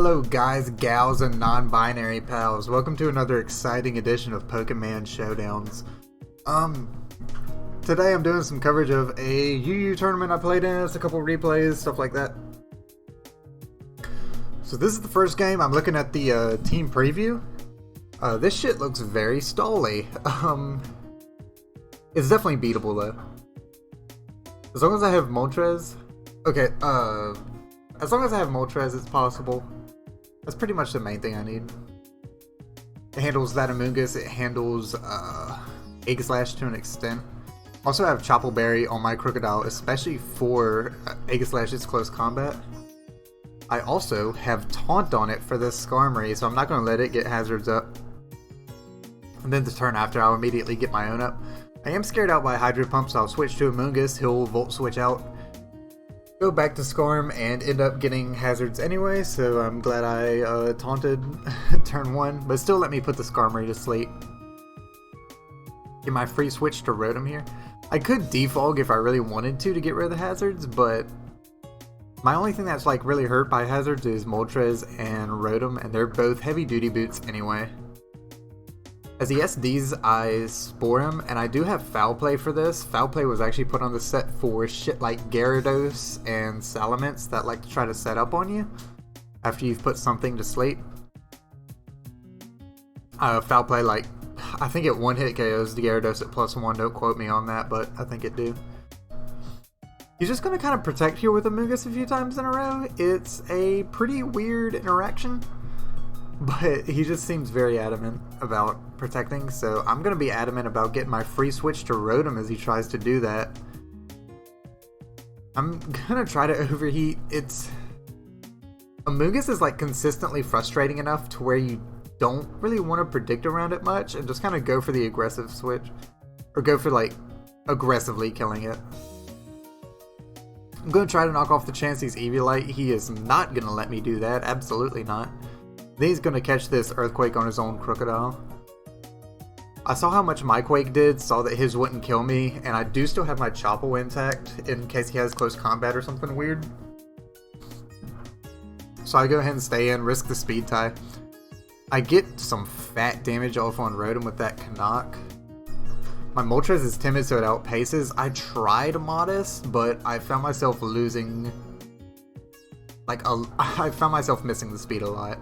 Hello guys, gals, and non-binary pals. Welcome to another exciting edition of Pokemon Showdowns. Today I'm doing some coverage of a UU tournament I played in. It's a couple replays, stuff like that. So this is the first game. I'm looking at the team preview. This shit looks very stally. It's definitely beatable though. As long as I have Moltres. Okay, as long as I have Moltres, it's possible. That's pretty much the main thing I need. It handles that Amoonguss, it handles Egg Slash to an extent. Also have Chople Berry on my Crocodile, especially for Egg Slash's close combat. I also have Taunt on it for this Skarmory, so I'm not going to let it get hazards up. And then the turn after, I'll immediately get my own up. I am scared out by Hydro Pump, so I'll switch to Amoonguss, he'll Volt Switch out. Go back to Skarm and end up getting hazards anyway, so I'm glad I taunted turn 1, but still let me put the Skarmory to sleep. Get my free switch to Rotom here. I could defog if I really wanted to get rid of the hazards, but my only thing that's like really hurt by hazards is Moltres and Rotom, and they're both heavy duty boots anyway. As he SDs, I Spore him, and I do have Foul Play for this. Foul Play was actually put on the set for shit like Gyarados and Salamence that like to try to set up on you after you've put something to sleep. Foul Play, like, I think it one-hit KOs the Gyarados at +1, don't quote me on that, but I think it do. He's just going to kind of protect here with Amoonguss a few times in a row. It's a pretty weird interaction, but he just seems very adamant about protecting, so I'm going to be adamant about getting my free switch to Rotom as he tries to do that. I'm going to try to overheat. Amoonguss is like consistently frustrating enough to where you don't really want to predict around it much and just kind of go for the aggressive switch. Or go for like aggressively killing it. I'm going to try to knock off the chance he's Eviolite. He is not going to let me do that. Absolutely not. Then he's going to catch this Earthquake on his own Crocodile. I saw how much my Quake did, saw that his wouldn't kill me, and I do still have my Chople intact in case he has close combat or something weird. So I go ahead and stay in, risk the speed tie. I get some fat damage off on Rotom with that Knock. My Moltres is timid, so it outpaces. I tried Modest, but I found myself losing... I found myself missing the speed a lot.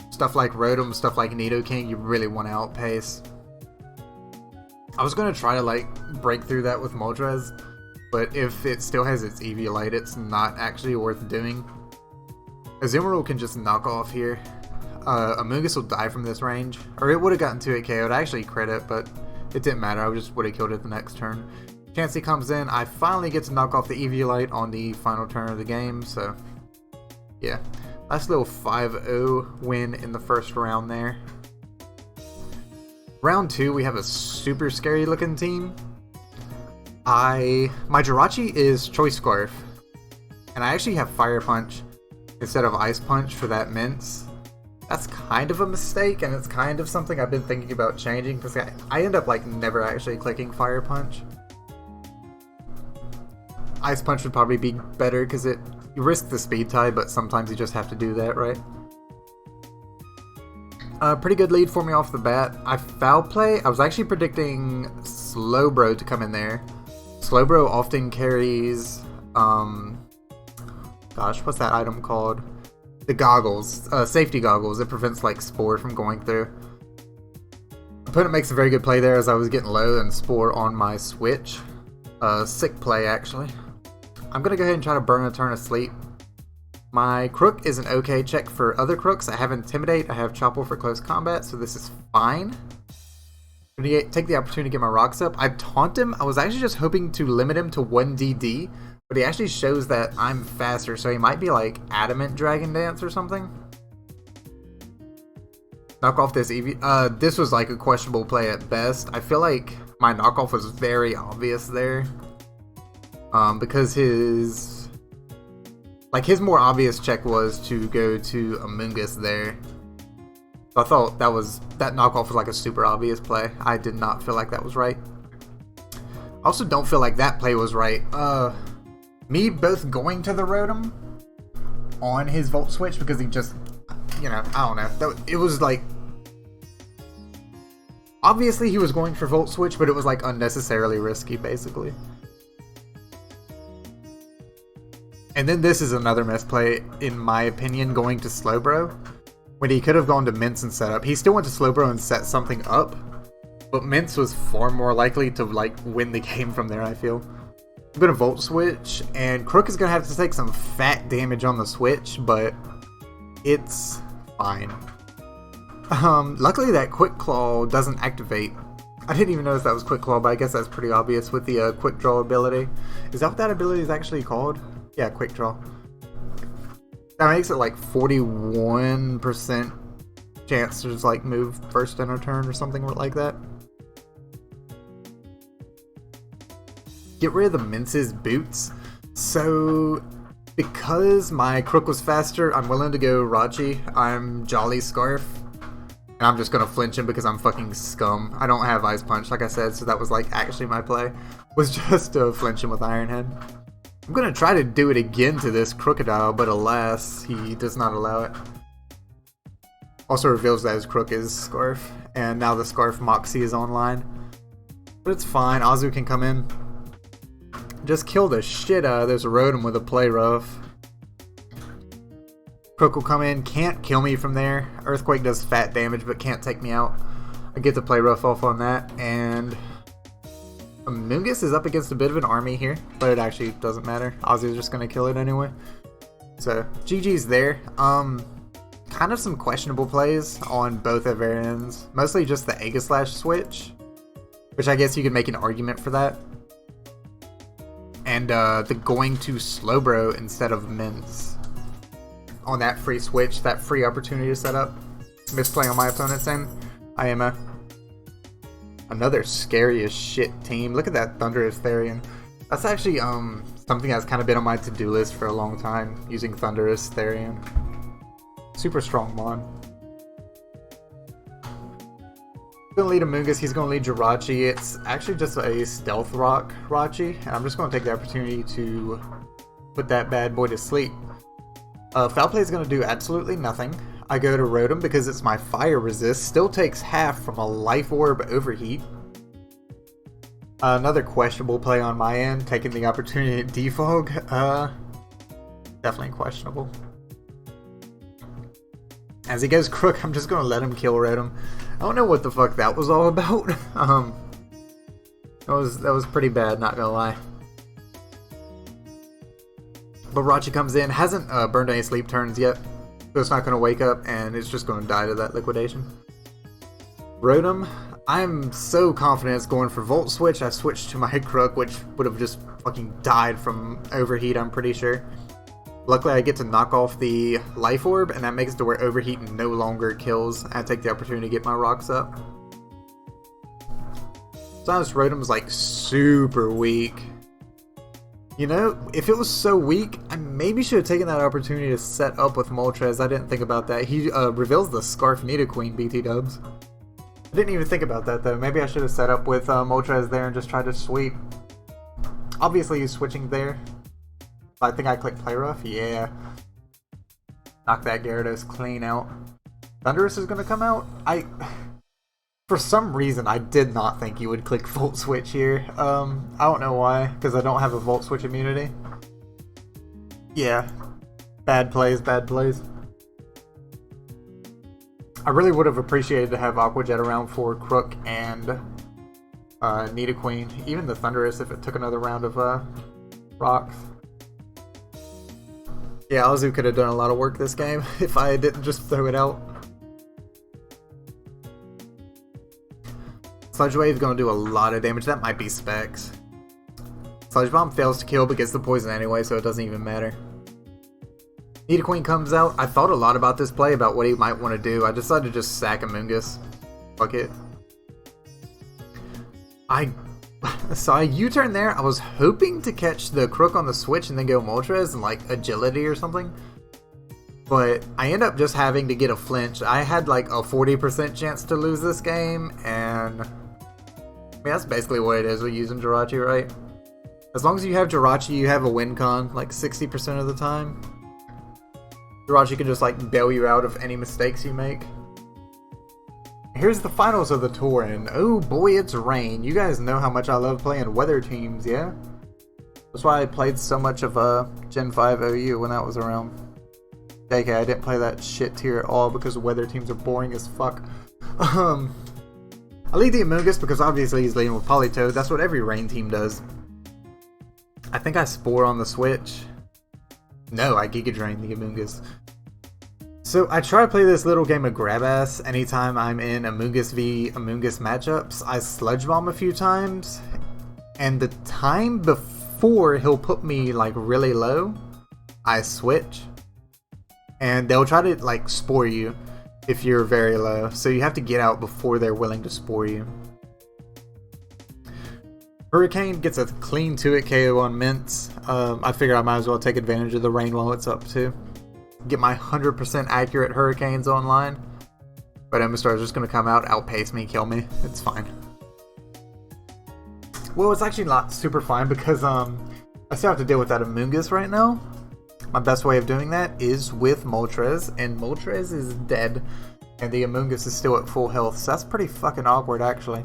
Stuff like Rotom, stuff like Nidoking, you really want to outpace. I was going to try to like break through that with Moltres, but if it still has its Eviolite, it's not actually worth doing. Azumarill can just knock off here. Amoonguss will die from this range, or it would have gotten to it KO'd. I actually crit it, but it didn't matter. I just would have killed it the next turn. Chansey comes in. I finally get to knock off the Eviolite on the final turn of the game, so yeah. Nice little 5-0 win in the first round there. Round 2, we have a super scary looking team. My Jirachi is Choice Scarf, and I actually have Fire Punch instead of Ice Punch for that Mince. That's kind of a mistake, and it's kind of something I've been thinking about changing, because I end up like never actually clicking Fire Punch. Ice Punch would probably be better, because you risk the speed tie, but sometimes you just have to do that, right? Pretty good lead for me off the bat. I Foul Play. I was actually predicting Slowbro to come in there. Slowbro often carries, gosh, what's that item called? The goggles, safety goggles. It prevents like Spore from going through. Opponent makes a very good play there as I was getting low and Spore on my switch. Sick play actually. I'm going to go ahead and try to burn a turn of sleep. My Crook is an okay check for other Crooks. I have Intimidate, I have Chople for close combat, so this is fine. I'm going to take the opportunity to get my rocks up. I taunt him. I was actually just hoping to limit him to 1 DD, but he actually shows that I'm faster, so he might be like Adamant Dragon Dance or something. Knock off this Eevee. This was like a questionable play at best. I feel like my knockoff was very obvious there. Because his more obvious check was to go to Amoonguss there. So I thought that knockoff was like a super obvious play. I did not feel like that was right. I also don't feel like that play was right. Me both going to the Rotom on his Volt Switch because he just you know, I don't know. It was like, obviously he was going for Volt Switch, but it was like unnecessarily risky, basically. And then this is another misplay, in my opinion, going to Slowbro. When he could have gone to Mince and set up. He still went to Slowbro and set something up, but Mince was far more likely to like win the game from there, I feel. I'm gonna Volt Switch, and Crook is gonna have to take some fat damage on the switch, but it's fine. Luckily that Quick Claw doesn't activate. I didn't even notice that was Quick Claw, but I guess that's pretty obvious with the Quick Draw ability. Is that what that ability is actually called? Yeah, Quick Draw. That makes it like 41% chance to just like move first in a turn or something like that. Get rid of the Mince's boots. So, because my Crook was faster, I'm willing to go Rachi. I'm Jolly Scarf. And I'm just gonna flinch him because I'm fucking scum. I don't have Ice Punch, like I said, so that was like actually my play. Was just to flinch him with Iron Head. I'm gonna try to do it again to this Crocodile, but alas, he does not allow it. Also reveals that his Crook is Scarf, and now the Scarf Moxie is online. But it's fine, Azu can come in. Just kill the shit out of this Rotom with a Play Rough. Crook will come in, can't kill me from there. Earthquake does fat damage, but can't take me out. I get the Play Rough off on that, and Amoonguss is up against a bit of an army here, but it actually doesn't matter. Ozzy's just going to kill it anyway. So, GG's there. Kind of some questionable plays on both of their ends. Mostly just the Aegislash switch, which I guess you could make an argument for that. And the going to Slowbro instead of Mince on that free switch, that free opportunity to set up. Misplay on my opponent's end. I am another scary as shit team. Look at that Thundurus Therian. That's actually something that's kind of been on my to-do list for a long time, using Thundurus Therian. Super strong mon. Gonna lead Amoonguss, he's gonna lead Jirachi. It's actually just a Stealth Rock Rachi, and I'm just gonna take the opportunity to put that bad boy to sleep. Foul Play is gonna do absolutely nothing. I go to Rotom because it's my Fire Resist. Still takes half from a Life Orb Overheat. Another questionable play on my end, taking the opportunity to Defog. Definitely questionable. As he goes Crook, I'm just going to let him kill Rotom. I don't know what the fuck that was all about. That was pretty bad, not gonna lie. But Rachi comes in, hasn't burned any sleep turns yet. So it's not going to wake up, and it's just going to die to that liquidation. Rotom, I'm so confident it's going for Volt Switch. I switched to my Crook, which would have just fucking died from Overheat, I'm pretty sure. Luckily, I get to knock off the Life Orb, and that makes it to where Overheat no longer kills. I take the opportunity to get my rocks up. So this Rotom's like super weak. You know, if it was so weak, I maybe should have taken that opportunity to set up with Moltres. I didn't think about that. He reveals the Scarf Nidoqueen, BT dubs. I didn't even think about that though. Maybe I should have set up with Moltres there and just tried to sweep. Obviously he's switching there. I think I clicked Play Rough. Yeah. Knock that Gyarados clean out. Thundurus is going to come out. For some reason, I did not think you would click Volt Switch here. I don't know why, because I don't have a Volt Switch immunity. Yeah. Bad plays, bad plays. I really would have appreciated to have Aqua Jet around for Crook and Nidoqueen. Even the Thundurus if it took another round of rocks. Yeah, Azu could have done a lot of work this game if I didn't just throw it out. Sludge Wave going to do a lot of damage. That might be Specs. Sludge Bomb fails to kill but gets the poison anyway, so it doesn't even matter. Nidoqueen comes out. I thought a lot about this play, about what he might want to do. I decided to just sack Amoonguss. Fuck it. I saw a U-turn there. I was hoping to catch the Crook on the switch and then go Moltres and like Agility or something. But I end up just having to get a flinch. I had like a 40% chance to lose this game, and I mean, that's basically what it is with using Jirachi, right? As long as you have Jirachi, you have a win con like 60% of the time. Jirachi can just like bail you out of any mistakes you make. Here's the finals of the tour, and oh boy, it's rain. You guys know how much I love playing weather teams, yeah? That's why I played so much of Gen 5 OU when that was around. JK, I didn't play that shit tier at all because weather teams are boring as fuck. I lead the Amoonguss because obviously he's leading with Politoed. That's what every rain team does. I think I Spore on the Switch. No, I Giga Drain the Amoonguss. So I try to play this little game of grab ass anytime I'm in Amoonguss v Amoonguss matchups. I Sludge Bomb a few times, and the time before he'll put me like really low, I switch. And they'll try to like Spore you if you're very low, so you have to get out before they're willing to Spore you. Hurricane gets a clean 2-hit KO on Mints. I figure I might as well take advantage of the rain while it's up too. Get my 100% accurate Hurricanes online. But Emistar is just going to come out, outpace me, kill me. It's fine. Well, it's actually not super fine because I still have to deal with that Amoonguss right now. My best way of doing that is with Moltres, and Moltres is dead, and the Amoonguss is still at full health, so that's pretty fucking awkward actually.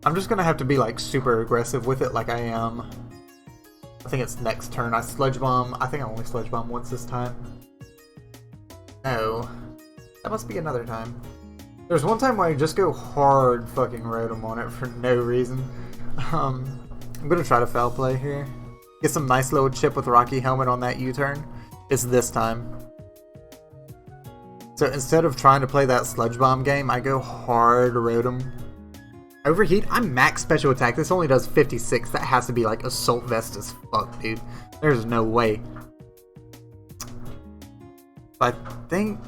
I'm just gonna have to be like super aggressive with it like I am. I think it's next turn. I Sludge Bomb. I think I only Sludge Bomb once this time. No. That must be another time. There's one time where I just go hard fucking Rotom on it for no reason. I'm gonna try to foul play here. Get some nice little chip with Rocky Helmet on that U-turn. It's this time. So instead of trying to play that Sludge Bomb game, I go hard Rotom. Overheat? I'm max special attack. This only does 56. That has to be like Assault Vest as fuck, dude. There's no way. I think...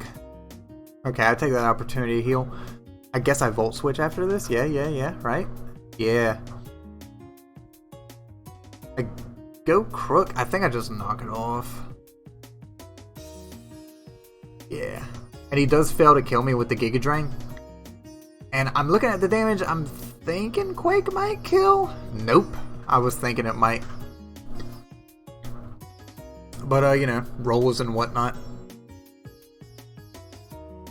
Okay, I take that opportunity to heal. I guess I Volt Switch after this? Yeah, right? Yeah. I go Crook. I think I just knock it off. Yeah. And he does fail to kill me with the Giga Drain. And I'm looking at the damage, I'm thinking Quake might kill? Nope. I was thinking it might. But, you know, rolls and whatnot.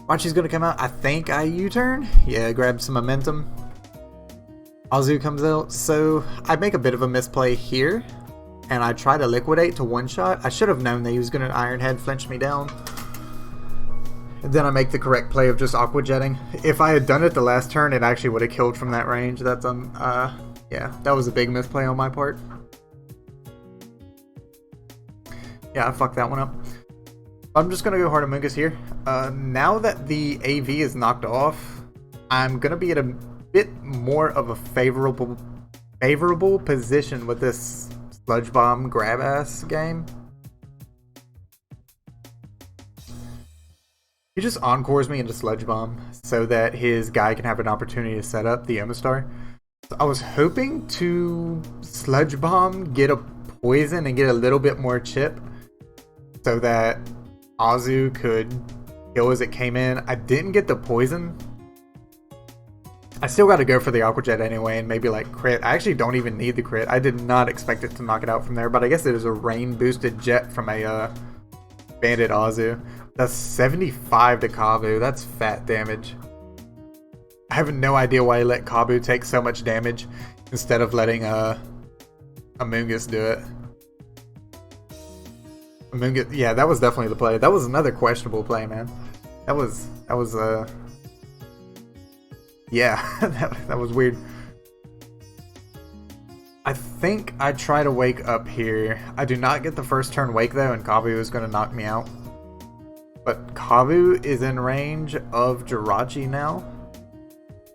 Watch, he's gonna come out. I think I U-turn. Yeah, grab some momentum. Azu comes out. So, I make a bit of a misplay here. And I try to liquidate to one-shot. I should have known that he was gonna Iron Head flinch me down. And then I make the correct play of just Aqua Jetting. If I had done it the last turn, it actually would have killed from that range. That's yeah, that was a big misplay on my part. Yeah, I fucked that one up. I'm just gonna go hard Amoonguss here. Now that the AV is knocked off, I'm gonna be at a bit more of a favorable position with this Sludge Bomb grab ass game. He just encores me into Sludge Bomb so that his guy can have an opportunity to set up the Omastar. So I was hoping to Sludge Bomb, get a poison, and get a little bit more chip so that Azu could kill as it came in. I didn't get the poison. I still got to go for the Aqua Jet anyway and maybe like crit. I actually don't even need the crit. I did not expect it to knock it out from there, but I guess it is a rain boosted jet from a Bandit Azu. That's 75 to Kabu. That's fat damage. I have no idea why he let Kabu take so much damage instead of letting Amoonguss do it. Amoonguss, yeah, that was definitely the play. That was another questionable play, man. That was yeah, that was weird. I think I try to wake up here. I do not get the first turn wake though, and Kabu is going to knock me out. But Kabu is in range of Jirachi now.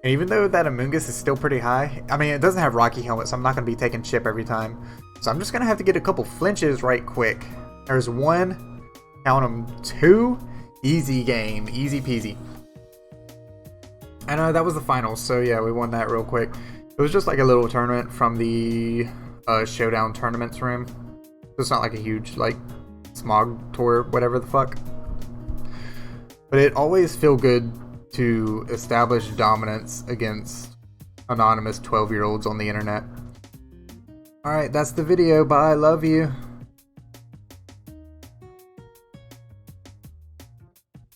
And even though that Amoonguss is still pretty high, I mean, it doesn't have Rocky Helmet, so I'm not going to be taking chip every time. So I'm just going to have to get a couple flinches right quick. There's one, count them, two, easy game, easy peasy. And that was the finals, so yeah, we won that real quick. It was just like a little tournament from the Showdown tournaments room. It's not like a huge, like, smog tour, whatever the fuck. But it always feels good to establish dominance against anonymous 12-year-olds on the internet. Alright, that's the video. Bye. Love you.